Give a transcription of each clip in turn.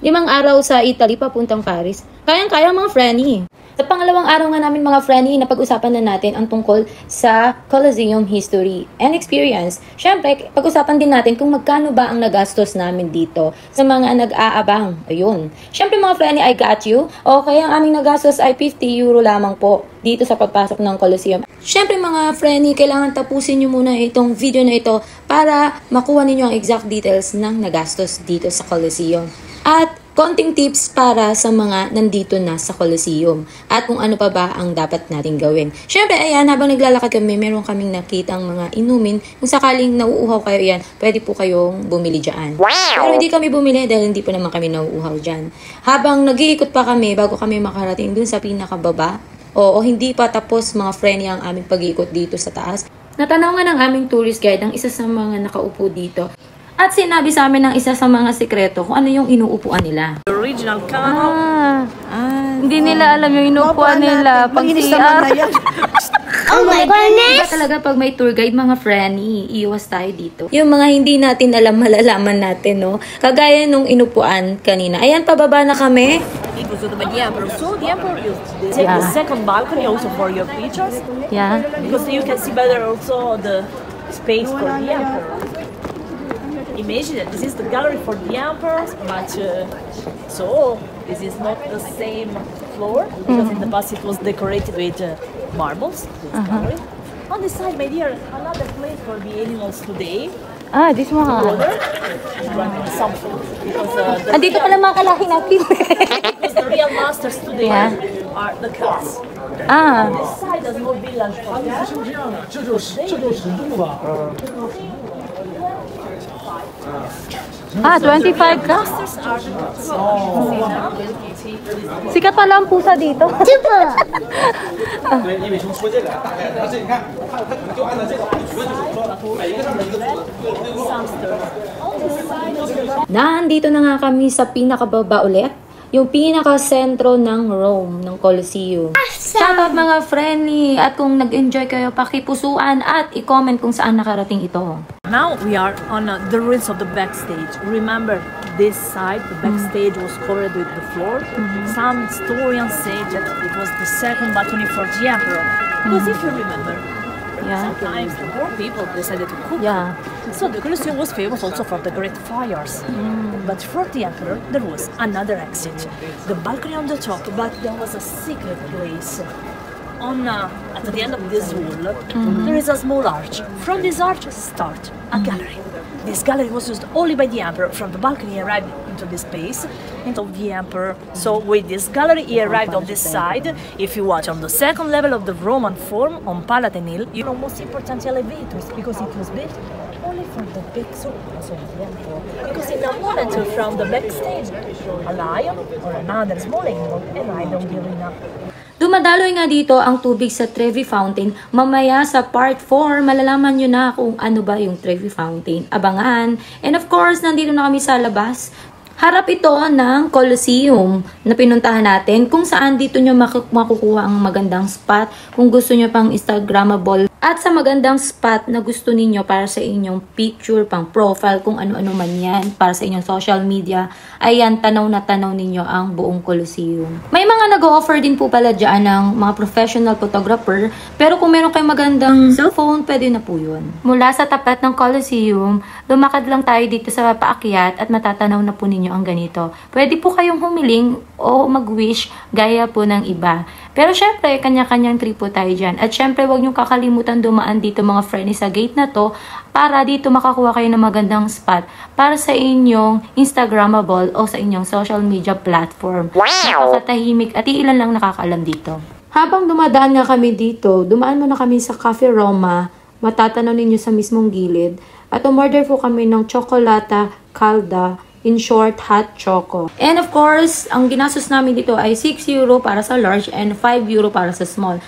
5 araw sa Italy papuntang Paris. Kayang-kaya mga Frenny. Sa pangalawang araw nga namin mga Frenny, napag-usapan na natin ang tungkol sa Colosseum history and experience. Syempre, pag-usapan din natin kung magkano ba ang nagastos namin dito sa mga nag-aabang. Ayun. Syempre mga Frenny, I got you. Okay, ang aming nagastos ay 50 euro lamang po dito sa pagpasok ng Colosseum. Syempre mga Frenny, kailangan tapusin nyo muna itong video na ito para makuha ninyo ang exact details ng nagastos dito sa Colosseum. At konting tips para sa mga nandito na sa Colosseum at kung ano pa ba ang dapat nating gawin. Syempre, ayan, habang naglalakad kami, meron kaming nakitang mga inumin. Kung sakaling nauuhaw kayo yan, pwede po kayong bumili dyan. Pero hindi kami bumili dahil hindi po naman kami nauuhaw dyan. Habang nag-iikot pa kami bago kami makarating dun sa pinakababa, o hindi pa tapos mga Frenny ang aming pag-iikot dito sa taas, natanaw nga ng aming tourist guide ang isa sa mga nakaupo dito. At sinabi sa amin ng isa sa mga sikreto kung ano yung inuupuan nila. The original camera. Hindi nila alam yung inuupuan nila pag CR. Oh my goodness! Diba talaga pag may tour guide, mga Frenny, iiwas tayo dito. Yung mga hindi natin alam, malalaman natin, no? Kagaya nung inupuan kanina. Ayan, pababa na kami. It was the emperor. So the emperor used to take the second balcony also for your pictures. Yeah. Because you can see better also the space for the emperor. Imagine that this is the gallery for the emperor, but so this is not the same floor because in the past it was decorated with marbles. This gallery. On this side, my dear, another place for the animals today. This one. Some food because Andito pala mga kalaki natin. because the real masters today are the cats. On this side, there's no village for cats. 25 ka? Sikat pala ang pusa dito. Nandito na nga kami sa pinakababa ulit. Yung pinaka-sentro ng Rome, ng Colosseum. Shoutout mga Frenny! At kung nag-enjoy kayo, pakipusuan at i-comment kung saan nakarating ito. Now we are on the ruins of the backstage. Remember, this side, the backstage was covered with the floor. Some historians say that it was the second balcony for the emperor. Because if you remember, sometimes the poor people decided to cook. So the Colosseum was famous also for the great fires. But for the emperor, there was another exit. The balcony on the top, but there was a secret place. At the end of this wall, there is a small arch. From this arch start a gallery. This gallery was used only by the emperor. From the balcony, he arrived into this space, into the emperor. So with this gallery, he arrived on this side. If you watch on the second level of the Roman Forum on Palatine Hill, you know most important elevators because it was built only for the big soldiers of the emperor. Because in a moment from the backstage, a lion or another small animal arrived on the arena. Dumadaloy nga dito ang tubig sa Trevi Fountain. Mamaya sa part 4, malalaman nyo na kung ano ba yung Trevi Fountain. Abangan. And of course, nandito na kami sa labas. Harap ito ng Colosseum na pinuntahan natin kung saan dito nyo makukuha ang magandang spot kung gusto nyo pang Instagrammable at sa magandang spot na gusto ninyo para sa inyong picture, pang profile, kung ano-ano man yan, para sa inyong social media. Ayan, tanaw na tanaw ninyo ang buong Colosseum. May mga nag-o-offer din po pala dyan ng mga professional photographer, pero kung meron kayong magandang cellphone, pwede na po yun. Mula sa tapat ng Colosseum, lumakad lang tayo dito sa paakyat at matatanaw na po ninyo ang ganito. Pwede po kayong humiling o mag-wish gaya po ng iba. Pero syempre, kanya-kanyang trip po tayo dyan. At syempre, huwag nyo kakalimutan dumaan dito mga Frenny sa gate na to para dito makakuha kayo ng magandang spot para sa inyong Instagrammable o sa inyong social media platform. Nakakatahimik at ilan lang nakakaalam dito. Habang dumadaan nga kami dito, dumaan muna kami sa Cafe Roma. Matatanaw ninyo sa mismong gilid. At umorder po kami ng Chocolata Calda. In short, hot choco. And of course, ang ginastos namin dito ay 6 euro para sa large and 5 euro para sa small.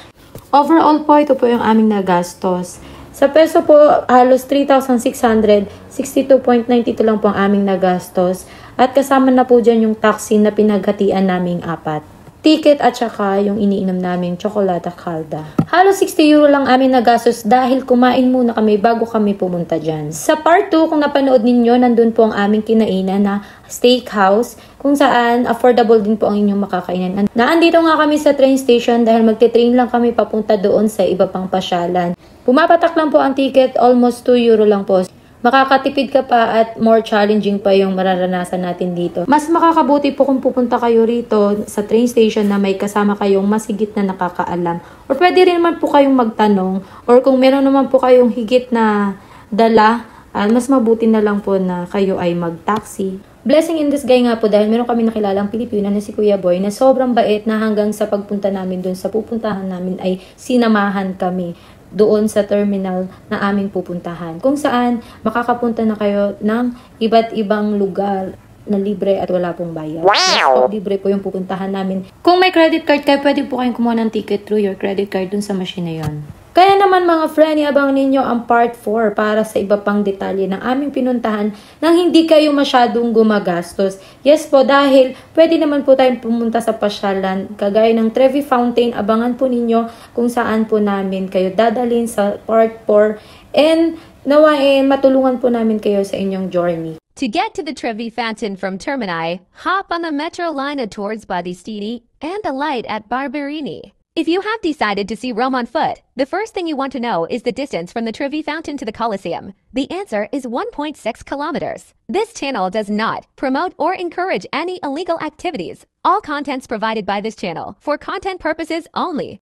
Overall po, ito po yung aming nagastos. Sa peso po, halos 3,600, 62.92 lang po ang aming nagastos. At kasama na po dyan yung taxi na pinaghatian naming 4. ticket at saka yung iniinom naming tsokolata kalda. Halos 60 euro lang amin nagastos dahil kumain muna kami bago kami pumunta dyan. Sa part 2, kung napanood ninyo, nandun po ang aming kinainan na steakhouse kung saan affordable din po ang inyong makakainan. Naandito nga kami sa train station dahil magte-train lang kami papunta doon sa iba pang pasyalan. Pumapatak lang po ang ticket, almost 2 euro lang po. Makakatipid ka pa at more challenging pa yung mararanasan natin dito. Mas makakabuti po kung pupunta kayo rito sa train station na may kasama kayong mas higit na nakakaalam. Or pwede rin naman po kayong magtanong. Or kung meron naman po kayong higit na dala, mas mabuti na lang po na kayo ay mag-taxi. Blessing in disguise nga po dahil meron kami nakilalang Pilipino na si Kuya Boy na sobrang bait na hanggang sa pagpunta namin dun sa pupuntahan namin ay sinamahan kami doon sa terminal na aming pupuntahan. Kung saan makakapunta na kayo ng iba't ibang lugar na libre at wala pong bayad. Wow! Libre po yung pupuntahan namin. Kung may credit card kayo, pwede po kayong kumuha ng ticket through your credit card dun sa machine na yun. Kaya naman mga friend, iabang ninyo ang part 4 para sa iba pang detalye ng aming pinuntahan nang hindi kayo masyadong gumagastos. Yes po, dahil pwede naman po tayong pumunta sa pasyalan kagaya ng Trevi Fountain. Abangan po ninyo kung saan po namin kayo dadalhin sa part 4 and nawain matulungan po namin kayo sa inyong journey. To get to the Trevi Fountain from Termini, hop on the metro line towards Battistini and alight at Barberini. If you have decided to see Rome on foot, the first thing you want to know is the distance from the Trevi Fountain to the Colosseum. The answer is 1.6 kilometers. This channel does not promote or encourage any illegal activities. All contents provided by this channel for content purposes only.